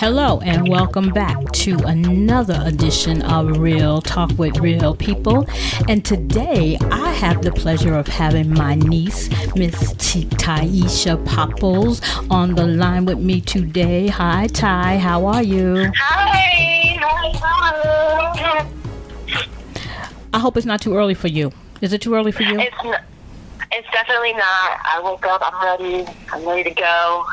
Hello and welcome back to another edition of Real Talk with Real People. And today I have the pleasure of having my niece, Miss Taisha Popple, on the line with me today. Hi, Tai. How are you? Hi. I hope it's not too early for you. Is it too early for you? It's definitely not. I woke up. I'm ready. I'm ready to go.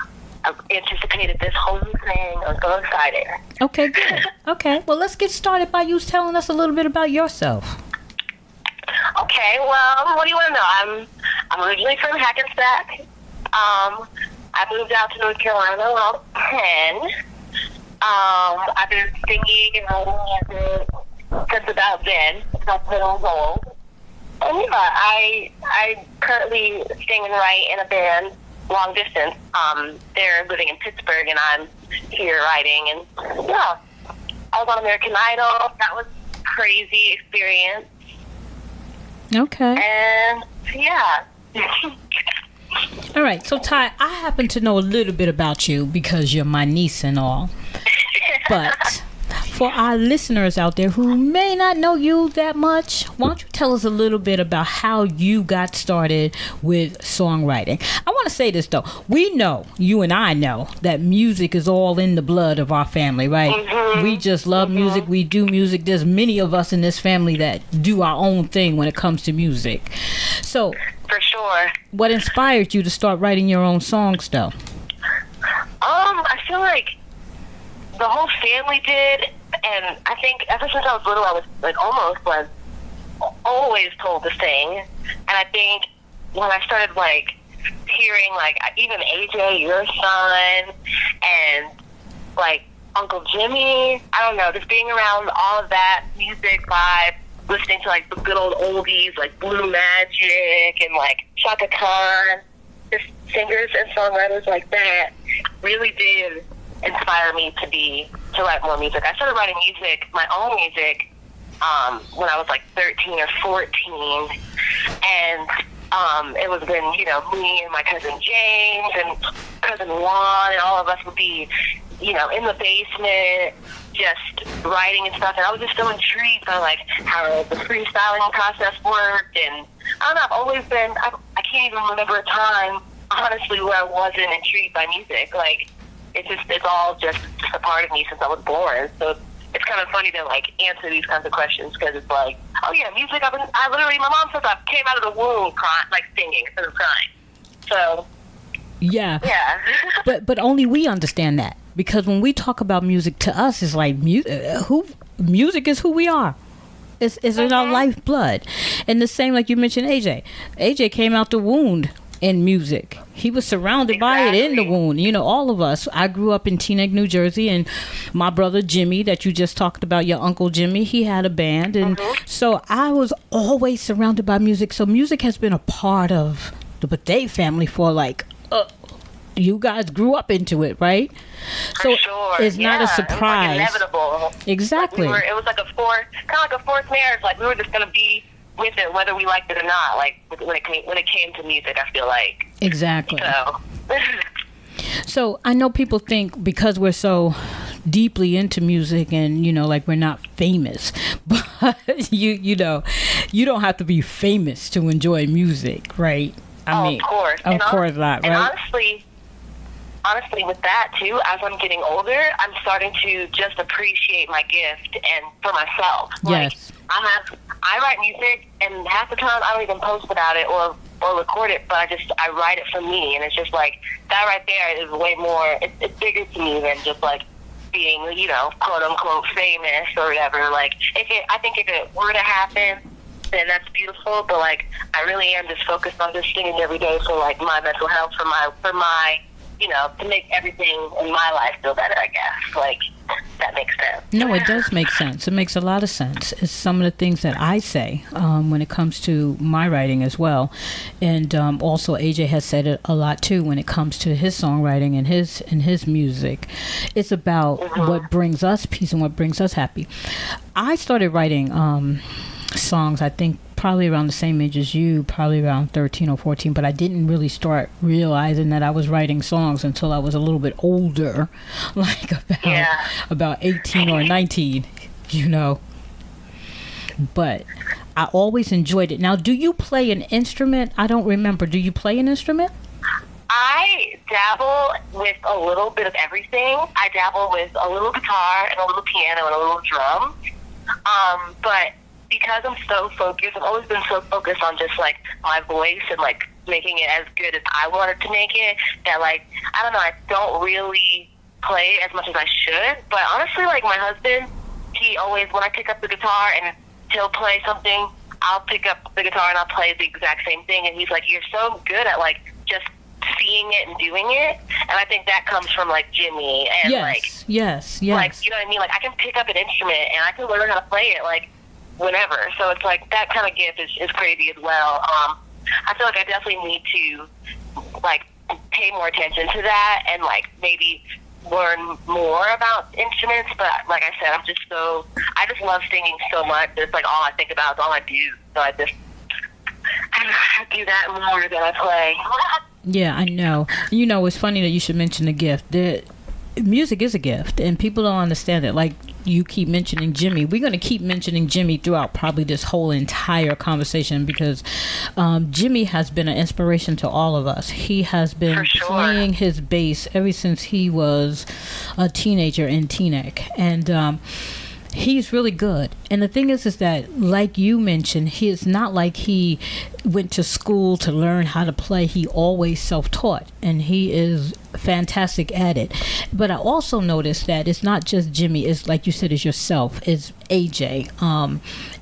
I've anticipated this whole thing. I'm so excited. Okay, good. Okay, well, let's get started by you telling us a little bit about yourself. Okay, well, what do you want to know? I'm originally from Hackensack. I moved out to North Carolina when I was 10. I've been singing and writing music since about then, since I was 10 years old. And yeah, I currently sing and write in a band, long distance. They're living in Pittsburgh, and I'm here writing. And yeah, I was on American Idol. That was a crazy experience. Okay. And yeah. All right. So, Tai, I happen to know a little bit about you because you're my niece and all. But for our listeners out there who may not know you that much, why don't you tell us a little bit about how you got started with songwriting? I want to say this, though. We know, you and I know, that music is all in the blood of our family, right? Mm-hmm. We just love music. We do music. There's many of us in this family that do our own thing when it comes to music. So, for sure. What inspired you to start writing your own songs, though? I feel like the whole family did. And I think ever since I was little, I was always told to sing. And I think when I started hearing even AJ, your son, and Uncle Jimmy, I don't know, just being around all of that music vibe, listening to the good old oldies like Blue Magic and Shaka Khan, just singers and songwriters like that really did inspire me to write more music. I started writing music, my own music, when I was 13 or 14, and it was when, me and my cousin James and cousin Juan and all of us would be, in the basement just writing and stuff, and I was just so intrigued by how the freestyling process worked, and I don't know, I've always been, I can't even remember a time, honestly, where I wasn't intrigued by music. It's all just a part of me since I was born. So it's kind of funny to answer these kinds of questions because it's oh yeah, music. I literally, my mom says I came out of the womb crying, singing instead of crying. So yeah. but only we understand that, because when we talk about music, to us it's music is who we are. It's in our lifeblood. And the same, like you mentioned, AJ. AJ came out the womb in music. He was surrounded by it in the womb. All of us. I grew up in Teaneck, New Jersey, and my brother Jimmy, that you just talked about, your Uncle Jimmy, he had a band. And so I was always surrounded by music. So music has been a part of the Bethea family for you guys grew up into it, right? For sure. It's not a surprise. It was inevitable. Exactly. It was kind of like a forced marriage. We were just going to be with it, whether we liked it or not. When it came to music, I feel like. Exactly. So. So I know people think because we're so deeply into music and we're not famous, but you don't have to be famous to enjoy music, right? I mean, of course, not, right? And honestly, with that too, as I'm getting older, I'm starting to just appreciate my gift and for myself. Yes. I write music, and half the time I don't even post about it or record it, but I write it for me, and it's just that right there is way more. It's bigger to me than just being quote unquote famous or whatever. I think if it were to happen, then that's beautiful. But I really am just focused on just singing every day for my mental health, for my to make everything in my life feel better, I guess. That makes sense. No, it does make sense. It makes a lot of sense. It's some of the things that I say when it comes to my writing as well. And also AJ has said it a lot too when it comes to his songwriting and his music. It's about what brings us peace and what brings us happy. I started writing songs, I think, probably around the same age as you, probably around 13 or 14, but I didn't really start realizing that I was writing songs until I was a little bit older, like about 18 or 19, you know. But I always enjoyed it. Now, do you play an instrument? I don't remember. Do you play an instrument? I dabble with a little bit of everything. I dabble with a little guitar and a little piano and a little drum. But because I'm so focused, I've always been so focused on just, like, my voice and, like, making it as good as I wanted to make it, that, like, I don't know, I don't really play as much as I should. But honestly, like, my husband, he always, when I pick up the guitar and he'll play something, I'll pick up the guitar and I'll play the exact same thing. And he's like, you're so good at, like, just seeing it and doing it. And I think that comes from, like, Jimmy. And, yes. like, you know what I mean? Like, I can pick up an instrument and I can learn how to play it, like, whenever. So it's like that kind of gift is crazy as well. I feel like I definitely need to, like, pay more attention to that and, like, maybe learn more about instruments. But like I said, I just love singing so much. It's like all I think about, it's all I do. So I do that more than I play. Yeah, I know. You know, it's funny that you should mention the gift. Music is a gift, and people don't understand it. Like, you keep mentioning Jimmy. We're going to keep mentioning Jimmy throughout probably this whole entire conversation, because Jimmy has been an inspiration to all of us. He has been playing his bass ever since he was a teenager in Teaneck, and he's really good. And the thing is that, like you mentioned, it's not like he went to school to learn how to play. He always self-taught, and he is fantastic at it. But I also noticed that it's not just Jimmy. It's like you said, it's yourself, it's AJ,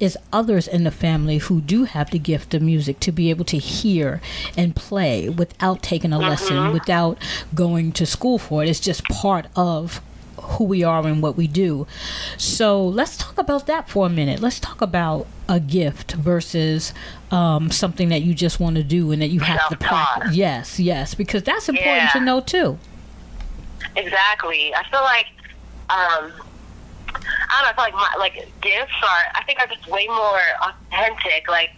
it's others in the family who do have the gift of music to be able to hear and play without taking a lesson, without going to school for it. It's just part of who we are and what we do. So let's talk about that for a minute. Let's talk about a gift versus something that you just want to do and that you have to practice. Yes, because that's important to know too. Exactly. I feel like I don't know. I feel like gifts are just way more authentic. Like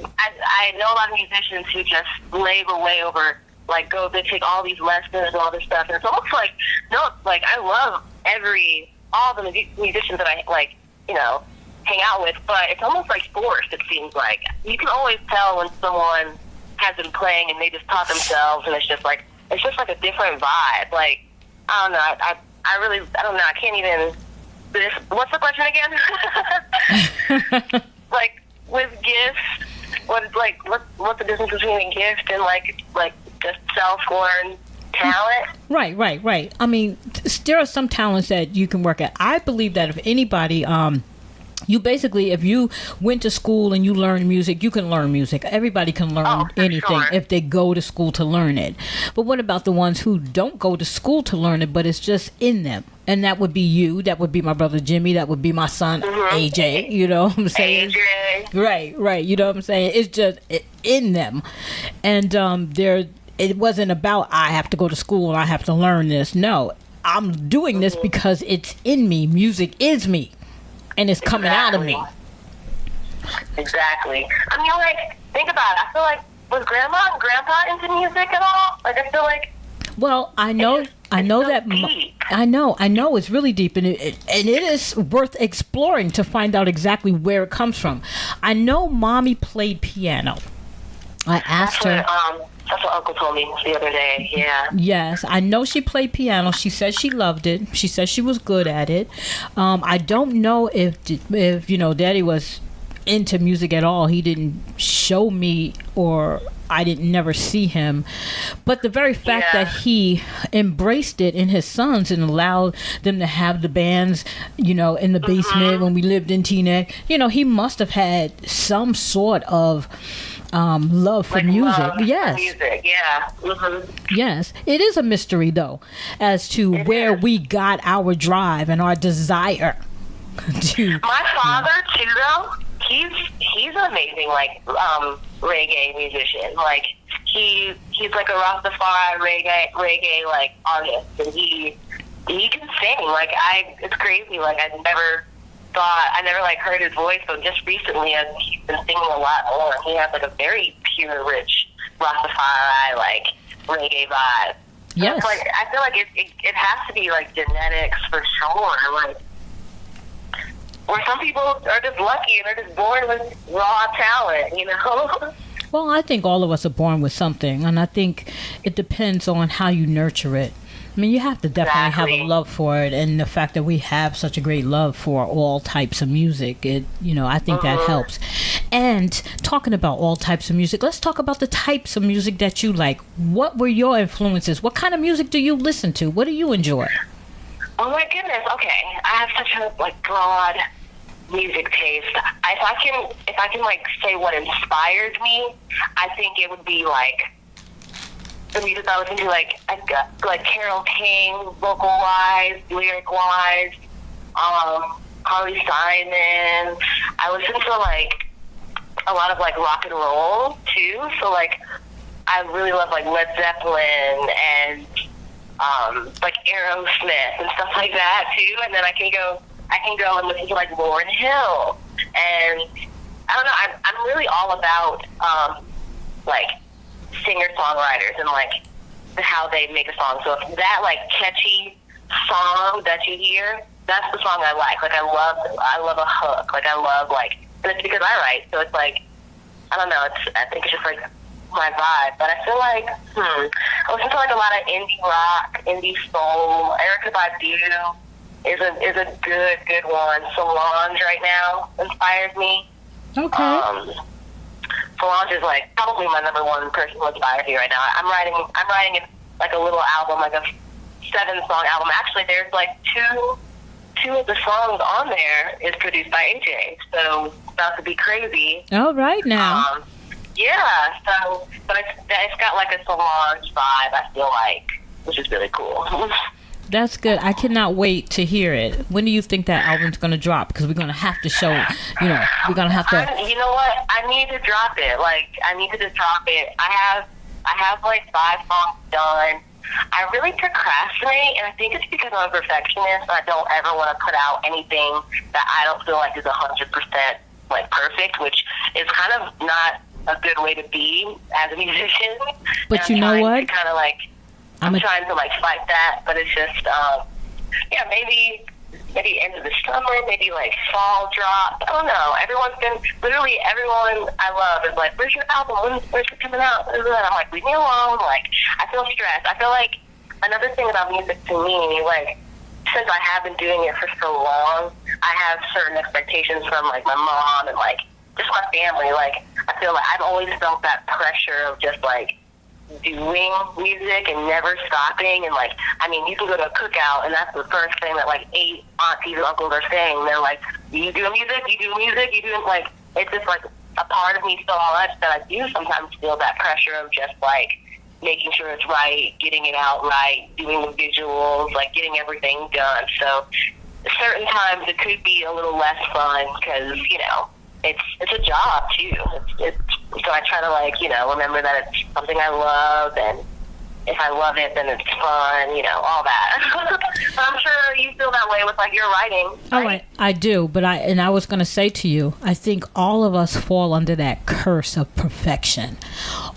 I know a lot of musicians who just labor way over. Like, they take all these lessons and all this stuff, and it's almost like, I love all the musicians that I, like, you know, hang out with, but it's almost like forced, it seems like. You can always tell when someone has been playing and they just taught themselves, and it's just like a different vibe. Like, I don't know, I don't know, I can't even, what's the question again? Like, with gifts, what's the difference between a gift and, like just self-learned talent? Right. I mean, there are some talents that you can work at. I believe that if anybody, you basically, if you went to school and you learned music, you can learn music. Everybody can learn anything if they go to school to learn it. But what about the ones who don't go to school to learn it, but it's just in them? And that would be you. That would be my brother Jimmy. That would be my son AJ. You know what I'm saying? AJ. Right. You know what I'm saying? It's just in them. And it wasn't about, I have to go to school and I have to learn this. No, I'm doing this because it's in me. Music is me. And it's coming out of me. Exactly. I mean, like, think about it. I feel like, was Grandma and Grandpa into music at all? Like, I feel like... Well, I know that deep. I know it's really deep, and it is worth exploring to find out exactly where it comes from. I know Mommy played piano. I asked her. That's what Uncle told me the other day. Yeah. Yes, I know she played piano. She said she loved it. She said she was good at it. I don't know if Daddy was into music at all. He didn't show me, or I didn't never see him. But the very fact that he embraced it in his sons and allowed them to have the bands, in the basement when we lived in Teaneck, he must have had some sort of love for music. Yes. Music, yeah. Yes. It is a mystery, though, as to where we got our drive and our desire to. My father, too, though, he's an amazing, reggae musician. Like, he's like a Rastafari reggae artist, and he can sing. Like, it's crazy. Like, I never thought, I never like heard his voice, but just recently he's been singing a lot more. He has like a very pure, rich Rastafari, like reggae vibe. Yes. So like, I feel like it has to be like genetics for sure. Like, or some people are just lucky and they're just born with raw talent, you know? Well, I think all of us are born with something, and I think it depends on how you nurture it. I mean, you have to definitely have a love for it, and the fact that we have such a great love for all types of music, I think that helps. And talking about all types of music, let's talk about the types of music that you like. What were your influences? What kind of music do you listen to? What do you enjoy? Oh my goodness. Okay, I have such a like broad music taste. If I can like say what inspired me, I think it would be like the music I listen to, like Carole King, vocal wise, lyric wise, Carly Simon. I listen to like a lot of like rock and roll too. So like I really love like Led Zeppelin and like Aerosmith and stuff like that too. And then I can go and listen to like Lauryn Hill, and I don't know. I'm really all about like singer-songwriters and like how they make a song. So if that like catchy song that you hear, that's the song I like. Like I love a hook. Like I love like, and it's because I write. So it's like, I don't know. I think it's just like my vibe. But I feel like I listen to like a lot of indie rock, indie soul. Erykah Badu is a good one. Solange right now inspires me. Okay. Solange is like probably my number one person who inspires me right now. I'm writing like a little album, like a 7-song album. Actually, there's like two of the songs on there is produced by AJ. So it's about to be crazy. All right now. Yeah. So, but it's got like a Solange vibe. I feel like, which is really cool. That's good. I cannot wait to hear it. When do you think that album's going to drop? Because we're going to have to show, we're going to have to. You know what? I need to drop it. Like, I need to just drop it. I have like 5 songs done. I really procrastinate, and I think it's because I'm a perfectionist. I don't ever want to put out anything that I don't feel like is 100% like perfect, which is kind of not a good way to be as a musician. But you know what? Kind of like. I'm trying to like fight that, but it's just maybe end of the summer, maybe like fall drop. I don't know. Everyone I love is like, where's your album? Where's it coming out? And I'm like, leave me alone. Like, I feel stressed. I feel like another thing about music to me, like, since I have been doing it for so long, I have certain expectations from like my mom and like just my family. Like, I feel like I've always felt that pressure of just like doing music and never stopping. And like, I mean, you can go to a cookout and that's the first thing that like 8 aunties and uncles are saying. They're like, you do music, like, it's just like a part of me so much that I do sometimes feel that pressure of just like making sure it's right, getting it out right, doing the visuals, like getting everything done. So certain times it could be a little less fun because, it's a job too. So I try to like, remember that it's something I love, and if I love it, then it's fun, all that. But I'm sure you feel that way with like your writing. Right? Oh, I do. But I was going to say to you, I think all of us fall under that curse of perfection.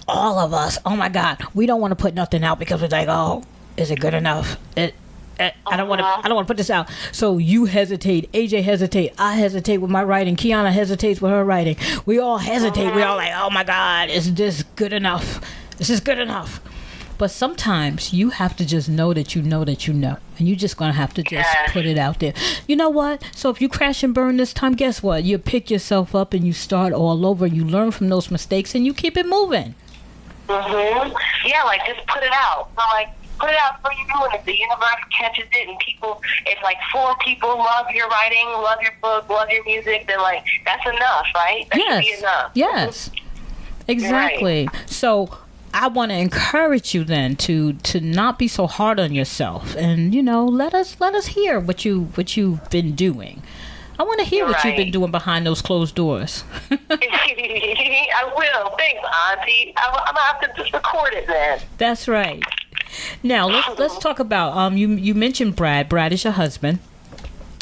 All of us. Oh my God, we don't want to put nothing out because we're like, oh, is it good enough? I don't want to put this out. So you hesitate. AJ hesitate. I hesitate with my writing. Kiana hesitates with her writing. We all hesitate. We all like, oh my God, is this good enough? This is good enough. But sometimes you have to just know that you know that you know. And you're just going to have to just put it out there. You know what? So if you crash and burn this time, guess what? You pick yourself up and you start all over. You learn from those mistakes and you keep it moving. Yeah, like just put it out. So like, put it out for you, and if the universe catches it and if like 4 people love your writing, love your book, love your music, then like that's enough, right? That should be enough. Yes. Exactly. Right. So I want to encourage you then to not be so hard on yourself, and let us hear what you've been doing. I want to hear what you've been doing behind those closed doors. I will. Thanks, Auntie. I'm gonna have to just record it then. That's right. Now let's talk about you mentioned Brad. Brad is your husband.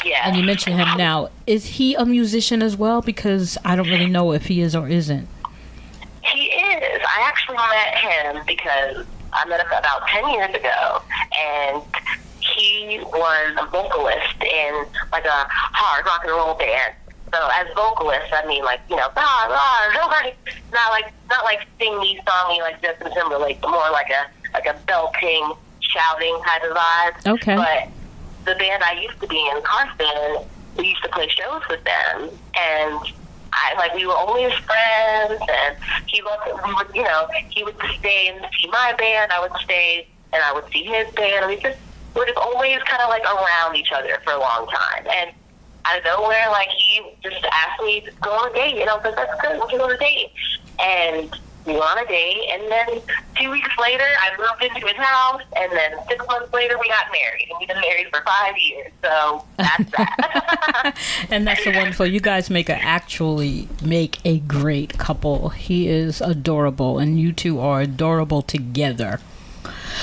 Yeah. And you mentioned him now. Is he a musician as well? Because I don't really know if he is or isn't. He is. I actually met him because I met him about 10 years ago, and he was a vocalist in like a hard rock and roll band. So as vocalist, I mean, like, you know, not like singy, songy like Justin Timberlake, but more like a belting, shouting type of vibe. Okay. But the band I used to be in, Carson, we used to play shows with them, and we were always friends, and he would stay and see my band, I would stay and I would see his band, and we're just always kind of like around each other for a long time. And out of nowhere, like, he just asked me to go on a date, you know, because that's good, we can go on a date. And we went on a date, and then 2 weeks later, I moved into his house, and then 6 months later, we got married, and we've been married for 5 years, so that's that. And that's so wonderful. You guys actually make a great couple. He is adorable, and you two are adorable together.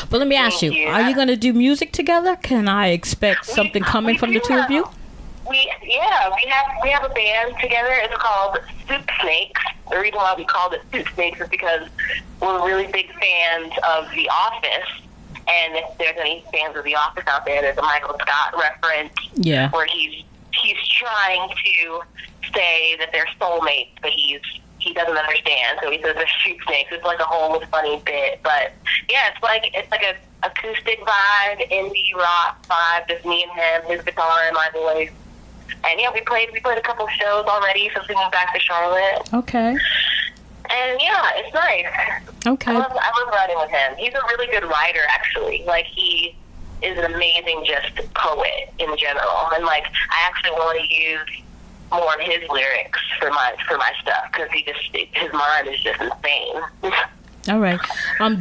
But let me ask you, are you going to do music together? Can I expect something coming from the two of you? We have a band together. It's called Soup Snakes. The reason why we called it Soup Snakes is because we're really big fans of The Office. And if there's any fans of The Office out there, there's a Michael Scott reference where he's trying to say that they're soulmates, but he doesn't understand. So he says they're Soup Snakes. It's like a whole funny bit, but yeah, it's like a acoustic vibe, indie rock vibe, just me and him, his guitar and my voice. And yeah, we played a couple shows already since we moved back to Charlotte. Okay. And yeah, it's nice. Okay. I love writing with him. He's a really good writer, actually. Like, he is an amazing just poet in general. And like, I actually want to use more of his lyrics for my stuff, because his mind is just insane. All right.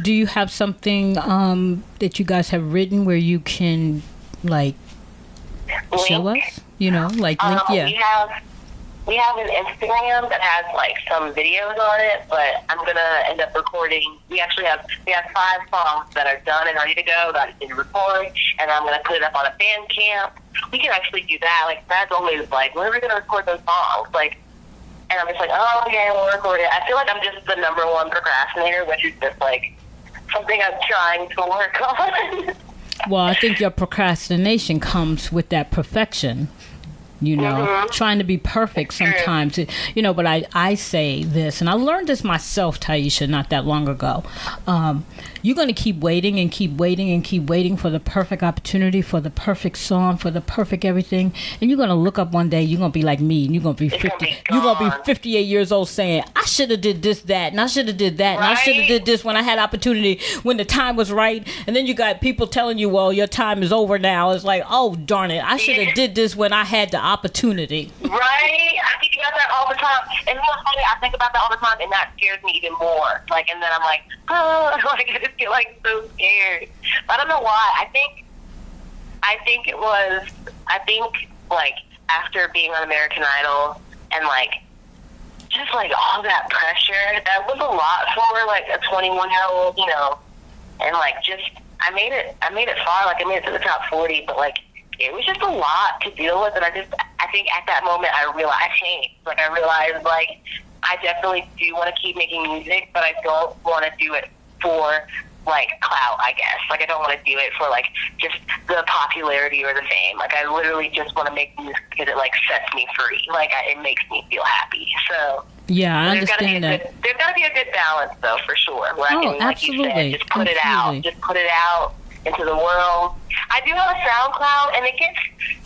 Do you have something that you guys have written where you can like show us? You know, like link. Yeah. We have an Instagram that has like some videos on it, but I'm gonna end up recording. We have 5 songs that are done and ready to go that I need to record, and I'm gonna put it up on a Bandcamp. We can actually do that. Like, that's always like, when are we gonna record those songs? Like, and I'm just like, oh yeah, we'll record it. I feel like I'm just the number one procrastinator, which is just like something I'm trying to work on. Well, I think your procrastination comes with that perfection. You know, trying to be perfect sometimes, you know, but I say this, and I learned this myself, Taisha, not that long ago. You're going to keep waiting and keep waiting and keep waiting for the perfect opportunity, for the perfect song, for the perfect everything. And you're going to look up one day, you're going to be like me, and you're going to be 50. You're going to be 58 years old saying, I should have did this, that, and I should have did that, and I should have did this when I had opportunity, when the time was right. And then you got people telling you, well, your time is over now. It's like, oh, darn it, I should have did this when I had the opportunity. Right? I think about that all the time. And you know what's funny? I think about that all the time, and that scares me even more. Like, and then I'm like, oh, like, I just get like so scared. I don't know why. I think like after being on American Idol and like just like all that pressure, that was a lot for like a 21-year-old, you know. And like, just I made it far. Like, I made it to the top 40, but like, it was just a lot to deal with, and I think at that moment I changed. Like, I realized, like, I definitely do want to keep making music, but I don't want to do it for, like, clout, I guess. Like, I don't want to do it for, like, just the popularity or the fame. Like, I literally just want to make music because it, like, sets me free. Like, it makes me feel happy. So yeah, I understand that. There's got to be a good balance, though, for sure. Where I can, absolutely. Like you said, just put it out. Just put it out into the world. I do have a SoundCloud, and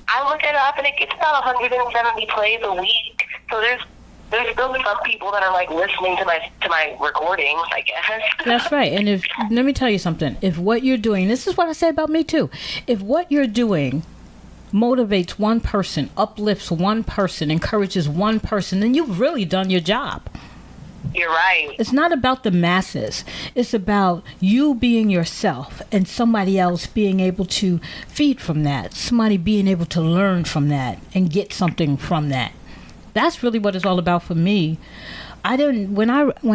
I look it up, and it gets about 170 plays a week. So there's still some people that are like listening to my recordings, I guess. That's right. And let me tell you something. If what you're doing, this is what I say about me too. If what you're doing motivates one person, uplifts one person, encourages one person, then you've really done your job. You're right. It's not about the masses. It's about you being yourself and somebody else being able to feed from that. Somebody being able to learn from that and get something from that. That's really what it's all about for me. I didn't when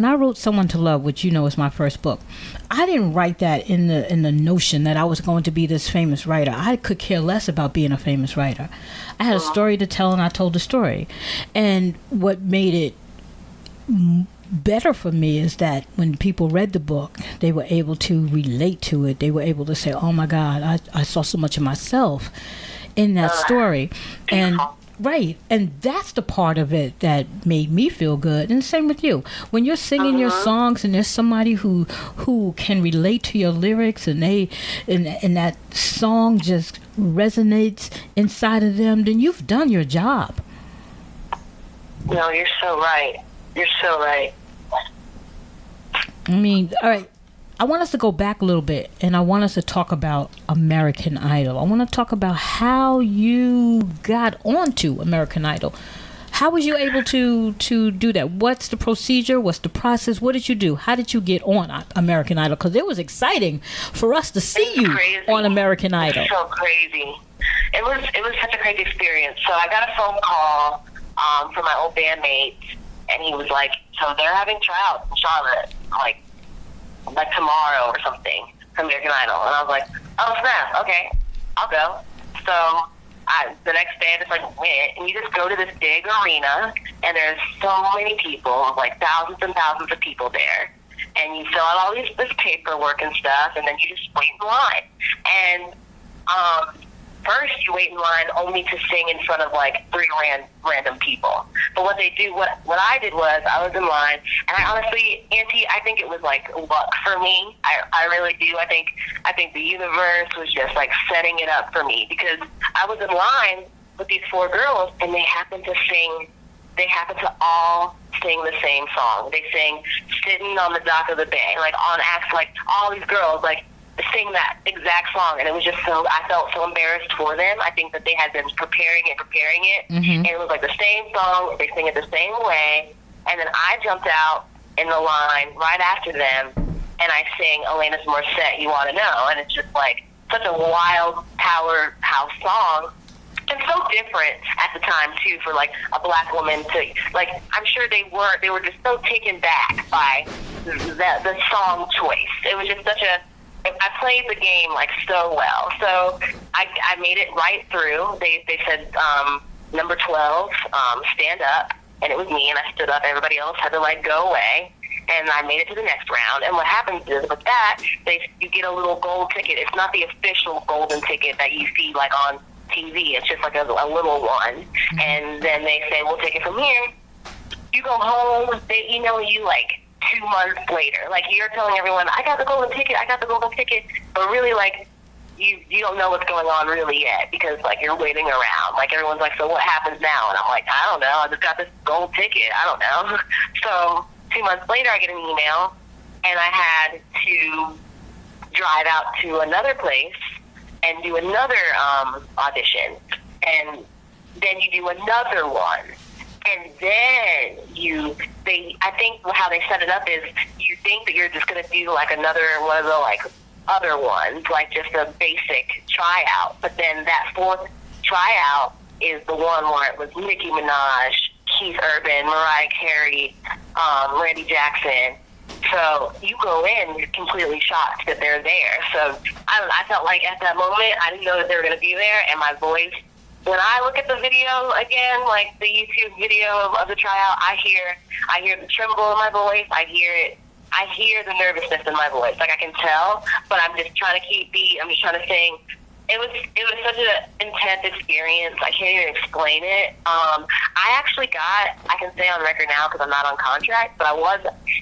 I wrote Someone to Love, which is my first book. I didn't write that in the notion that I was going to be this famous writer. I could care less about being a famous writer. I had a story to tell, and I told the story. And what made it better for me is that when people read the book, they were able to relate to it. They were able to say, "Oh my God, I saw so much of myself in that story." And right, and that's the part of it that made me feel good. And the same with you. When you're singing your songs and there's somebody who can relate to your lyrics, and and that song just resonates inside of them, then you've done your job. No, you're so right. You're so right. I mean, all right. I want us to go back a little bit, and I want us to talk about American Idol. I want to talk about how you got onto American Idol. How was you able to do that? What's the procedure? What's the process? What did you do? How did you get on American Idol? Because it was exciting for us to see you on American Idol. It was so crazy. It was such a crazy experience. So I got a phone call from my old bandmate, and he was like, "So they're having tryouts in Charlotte, like tomorrow or something, for American Idol." And I was like, "Oh snap, okay, I'll go." So the next day I just went, and you just go to this big arena, and there's so many people, like thousands and thousands of people there, and you fill out all this paperwork and stuff, and then you just wait in line. And first you wait in line only to sing in front of like 3 random people. But what they do, what I did was, I was in line, and I honestly, Auntie, I think it was like luck for me. I really do. I think the universe was just like setting it up for me, because I was in line with these 4 girls, and they happened to all sing the same song. They sang "Sitting on the Dock of the Bay," like on acts, like all these girls, like sing that exact song, and it was just I felt so embarrassed for them. I think that they had been preparing it, and it was like the same song, they sing it the same way, and then I jumped out in the line right after them, and I sing Alanis Morissette, "You Ought to Know," and it's just like such a wild powerhouse song, and so different at the time too, for like a black woman to, like, I'm sure they were just so taken back by the song choice. It was just I played the game like so well. So I made it right through. They said, number 12, stand up, and it was me, and I stood up. Everybody else had to like go away, and I made it to the next round. And what happens is, with that, you get a little gold ticket. It's not the official golden ticket that you see like on TV. It's just like a little one. And then they say, "We'll take it from here." You go home. They email you like 2 months later, like you're telling everyone, "I got the golden ticket," but really, like, you don't know what's going on really yet, because like you're waiting around. Like everyone's like, "So what happens now?" And I'm like, "I don't know. I just got this gold ticket. I don't know." So 2 months later, I get an email, and I had to drive out to another place and do another audition, and then you do another one. And then I think how they set it up is, you think that you're just going to do like another one of the like other ones, like just a basic tryout. But then that 4th tryout is the one where it was Nicki Minaj, Keith Urban, Mariah Carey, Randy Jackson. So you go in, you're completely shocked that they're there. So I felt like at that moment, I didn't know that they were going to be there, and my voice, when I look at the video again, like the YouTube video of the tryout, I hear the tremble in my voice. I hear the nervousness in my voice. Like I can tell, but I'm just trying to keep beat. I'm just trying to sing. It was such an intense experience. I can't even explain it. I can say on record now, because I'm not on contract, but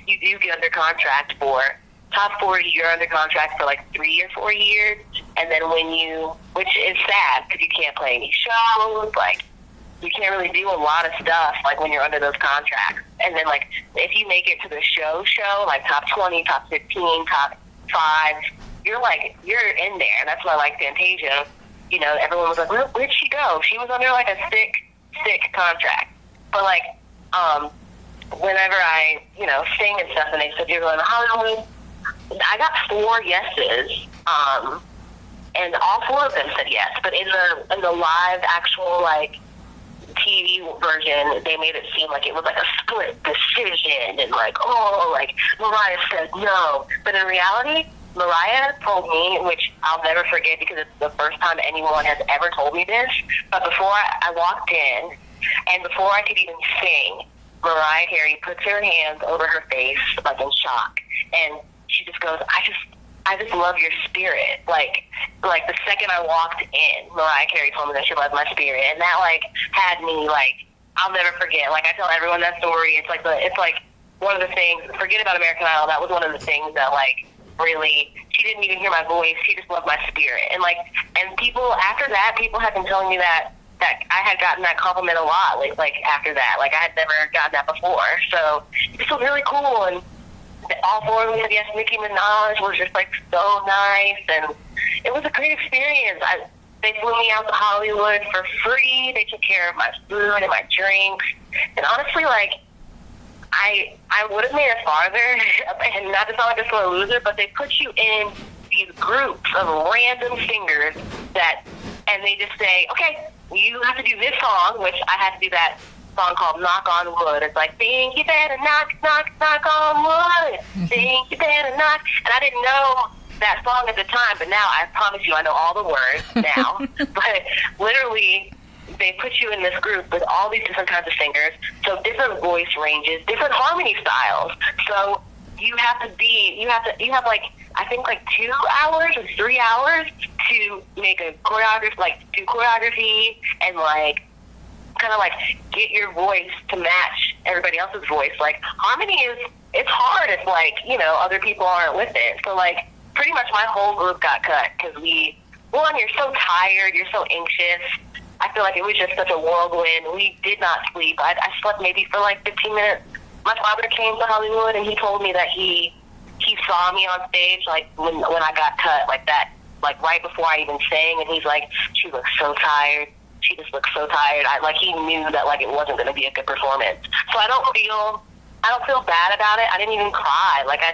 you do get under contract for top 40, you're under contract for like 3 or 4 years, and then which is sad, because you can't play any shows, like you can't really do a lot of stuff like when you're under those contracts. And then like if you make it to the show, like top 20, top 15, top 5, you're in there. And that's why, like, Fantasia, everyone was like, where'd she go? She was under like a sick contract. But like whenever I sing and stuff, and they said, "You're going to Hollywood," I got 4 yeses, and all 4 of them said yes. But in the live actual like TV version, they made it seem like it was like a split decision and like, oh, like Mariah said no. But in reality, Mariah told me, which I'll never forget because it's the first time anyone has ever told me this, but before I walked in and before I could even sing, Mariah Carey puts her hands over her face like in shock, and she just goes, I just love your spirit. Like the second I walked in, Mariah Carey told me that she loved my spirit, and that like had me like, I'll never forget. Like I tell everyone that story. It's like one of the things. Forget about American Idol. That was one of the things that like really. She didn't even hear my voice. She just loved my spirit. And like, and people after that, people have been telling me that I had gotten that compliment a lot. Like after that, like I had never gotten that before. So it's so really cool. And all four of them said yes. Nicki Minaj was just like so nice, and it was a great experience. They flew me out to Hollywood for free. They took care of my food and my drinks. And honestly, like, I would have made it farther, and not to sound like a sore loser, but they put you in these groups of random singers and they just say, okay, you have to do this song, which I had to do that song called Knock on Wood. It's like, think you better knock, knock, knock on wood. Think you better knock. And I didn't know that song at the time, but now I promise you I know all the words now. But literally, they put you in this group with all these different kinds of singers, so different voice ranges, different harmony styles. So you have like, I think like 2 hours or 3 hours to make a choreography, like do choreography and like kind of like get your voice to match everybody else's voice. Like harmony it's hard if like, you know, other people aren't with it. So like pretty much my whole group got cut because you're so tired, you're so anxious. I feel like it was just such a whirlwind. We did not sleep. I slept maybe for like 15 minutes. My father came to Hollywood and he told me that he saw me on stage like when I got cut like that, like right before I even sang, and he's like, she looks so tired. She just looks so tired. He knew that like it wasn't going to be a good performance. So I don't feel bad about it. I didn't even cry. Like I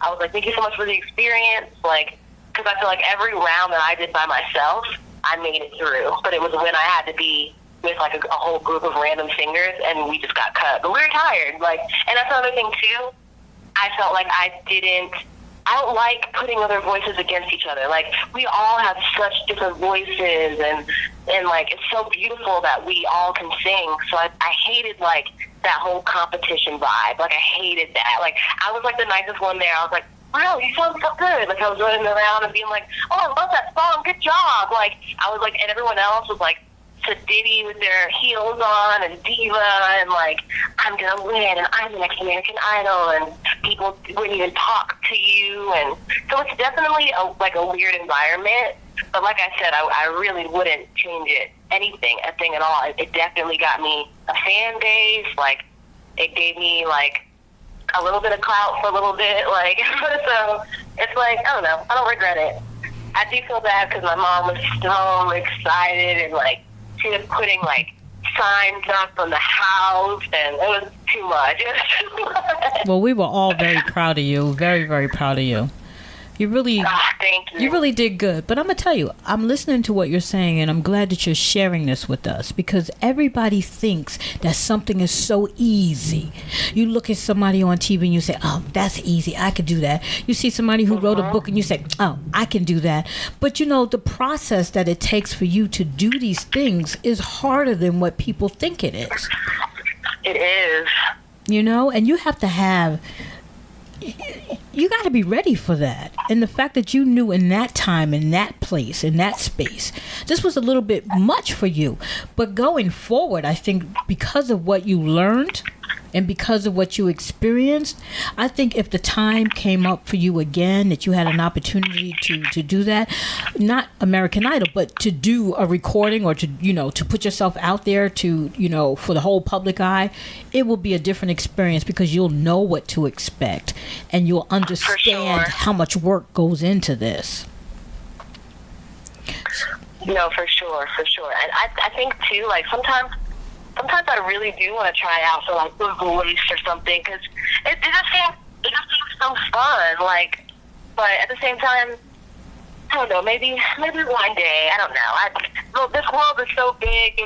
was like, thank you so much for the experience. Like, because I feel like every round that I did by myself, I made it through. But it was when I had to be with like a whole group of random singers, and we just got cut. But we were tired. Like, and that's another thing too. I felt like I don't like putting other voices against each other. Like, we all have such different voices, and like, it's so beautiful that we all can sing. So I hated, like, that whole competition vibe. Like, I hated that. Like, I was, like, the nicest one there. I was like, wow, you sound so good. Like, I was running around and being like, oh, I love that song. Good job. Like, I was like, and everyone else was like, to Diddy with their heels on and diva and like, I'm gonna win and I'm the next American Idol, and people wouldn't even talk to you. And so it's definitely a weird environment, but like I said, I really wouldn't change a thing at all. It definitely got me a fan base. Like, it gave me like a little bit of clout for a little bit, like, so it's like, I don't know, I don't regret it. I do feel bad because my mom was so excited, and like, she was putting like signs up on the house, and it was too much. Well, we were all very proud of you. Very, very proud of you. You really, thank you. You really did good. But I'm going to tell you, I'm listening to what you're saying, and I'm glad that you're sharing this with us, because everybody thinks that something is so easy. You look at somebody on TV and you say, oh, that's easy. I could do that. You see somebody who wrote a book and you say, oh, I can do that. But, you know, the process that it takes for you to do these things is harder than what people think it is. It is. You know, and you have to have... You got to be ready for that. And the fact that you knew in that time, in that place, in that space, this was a little bit much for you. But going forward, I think because of what you learned and because of what you experienced, I think if the time came up for you again, that you had an opportunity to do that, not American Idol, but to do a recording or to, you know, to put yourself out there to, you know, for the whole public eye, it will be a different experience because you'll know what to expect and you'll understand how much work goes into this. No, for sure. And I think too, like sometimes I really do want to try out for like The Voice or something, because it just seems so fun. Like, but at the same time, I don't know. Maybe one day. I don't know. This world is so big.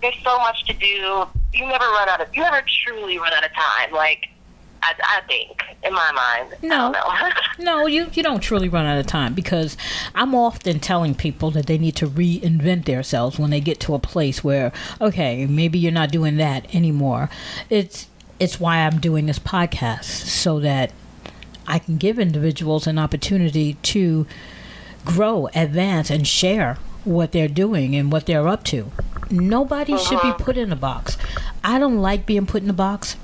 There's so much to do. You never truly run out of time. Like, I think, in my mind. No, I don't know. No, you don't truly run out of time, because I'm often telling people that they need to reinvent themselves when they get to a place where, okay, maybe you're not doing that anymore. It's why I'm doing this podcast, so that I can give individuals an opportunity to grow, advance, and share what they're doing and what they're up to. Nobody should be put in a box. I don't like being put in a box.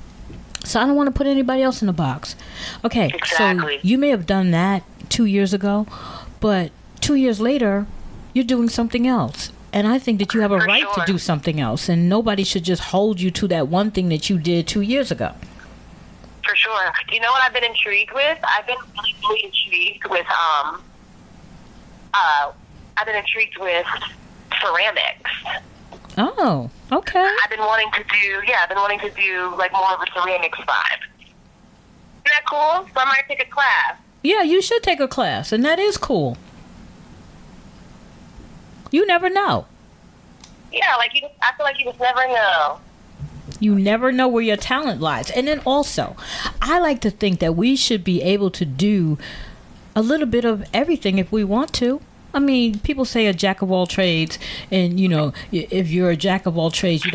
So I don't want to put anybody else in a box. Okay, exactly. So you may have done that 2 years ago, but 2 years later, you're doing something else. And I think that you have a right to do something else. And nobody should just hold you to that one thing that you did 2 years ago. For sure. You know what I've been intrigued with? I've been really intrigued with, ceramics. Oh, okay. I've been wanting to do like more of a ceramics vibe. Isn't that cool? So I might take a class. Yeah, you should take a class, and that is cool. You never know. Yeah, I feel like you just never know. You never know where your talent lies. And then also, I like to think that we should be able to do a little bit of everything if we want to. I mean, people say a jack of all trades, and if you're a jack of all trades, you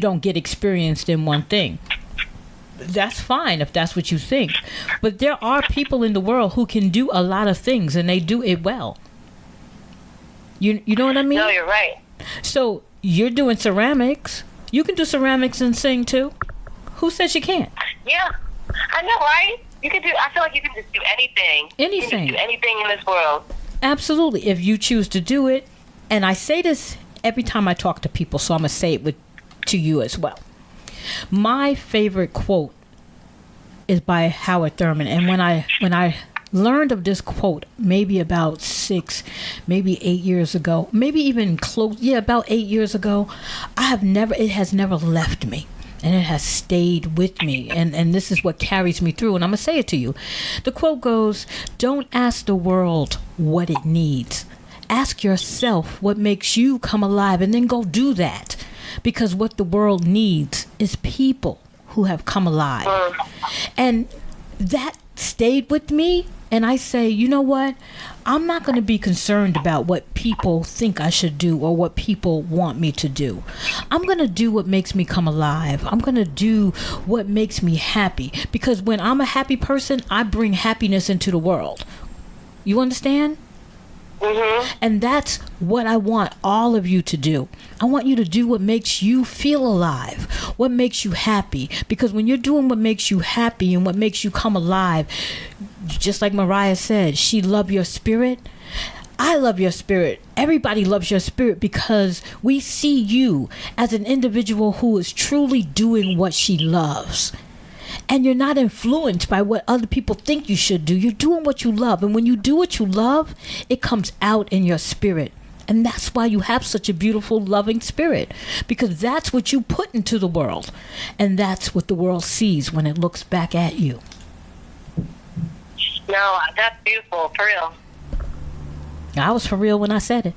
don't get experienced in one thing. That's fine if that's what you think. But there are people in the world who can do a lot of things, and they do it well. You know what I mean? No, you're right. So you're doing ceramics. You can do ceramics and sing too. Who says you can't? Yeah, I know, right? I feel like you can just do anything. Anything. You can just do anything in this world. Absolutely, if you choose to do it. And I say this every time I talk to people, so I'm going to say it to you as well. My favorite quote is by Howard Thurman. And when I learned of this quote, maybe about 6, maybe 8 years ago, maybe even about 8 years ago, it has never left me. And it has stayed with me. And this is what carries me through. And I'm going to say it to you. The quote goes, "Don't ask the world what it needs. Ask yourself what makes you come alive, and then go do that. Because what the world needs is people who have come alive." And that stayed with me. And I say, you know what? I'm not going to be concerned about what people think I should do or what people want me to do. I'm going to do what makes me come alive. I'm going to do what makes me happy. Because when I'm a happy person, I bring happiness into the world. You understand? Mm-hmm. And that's what I want all of you to do. I want you to do what makes you feel alive, what makes you happy. Because when you're doing what makes you happy and what makes you come alive, just like Mariah said, she loved your spirit. I love your spirit. Everybody loves your spirit, because we see you as an individual who is truly doing what she loves. And you're not influenced by what other people think you should do. You're doing what you love. And when you do what you love, it comes out in your spirit. And that's why you have such a beautiful, loving spirit. Because that's what you put into the world. And that's what the world sees when it looks back at you. No, that's beautiful, for real. I was for real when I said it.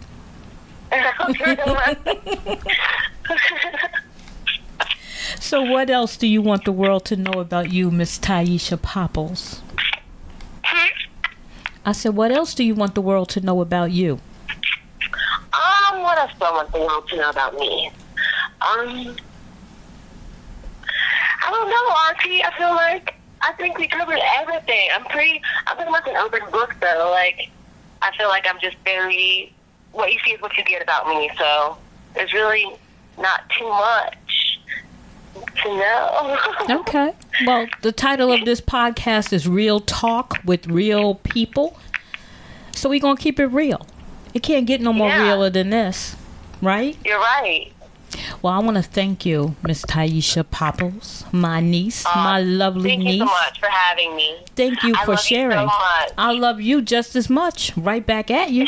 So what else do you want the world to know about you, Miss Taisha Popple? I said, what else do you want the world to know about you? What else do I want the world to know about me? I don't know, Auntie. I think we covered everything. I'm pretty much an open book, though. Like, I feel like I'm just very, what you see is what you get about me. So there's really not too much to know. Okay. Well, the title of this podcast is Real Talk with Real People. So we're going to keep it real. It can't get no more realer than this, right? You're right. Well, I want to thank you, Miss Taisha Popple, my niece, my lovely niece. Thank you so much for having me. Thank you for sharing. You so much. I love you just as much. Right back at you.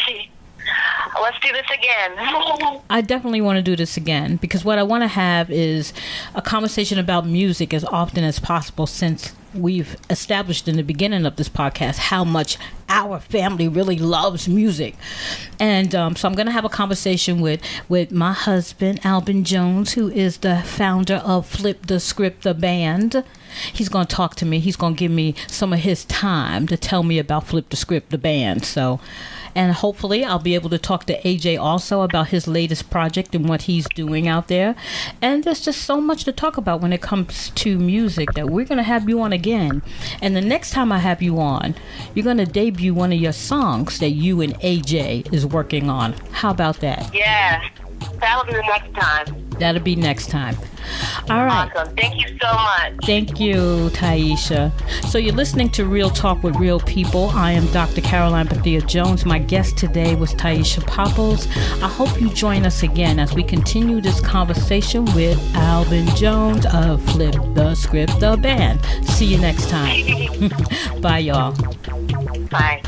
Let's do this again. I definitely want to do this again, because what I want to have is a conversation about music as often as possible, since we've established in the beginning of this podcast how much our family really loves music. And so I'm going to have a conversation with my husband, Albin Jones, who is the founder of Flip the Script, the band. He's going to talk to me. He's going to give me some of his time to tell me about Flip the Script, the band. So, and hopefully I'll be able to talk to AJ also about his latest project and what he's doing out there. And there's just so much to talk about when it comes to music that we're going to have you on again. And the next time I have you on, you're going to debut one of your songs that you and AJ is working on. How about that? Yeah, that'll be the next time. That'll be next time. All right. Awesome. Thank you so much. Thank you, Taisha. So you're listening to Real Talk with Real People. I am Dr. Caroline Bethea Jones. My guest today was Taisha Popple. I hope you join us again as we continue this conversation with Albin Jones of Flip the Script, the band. See you next time. Bye, y'all. Bye.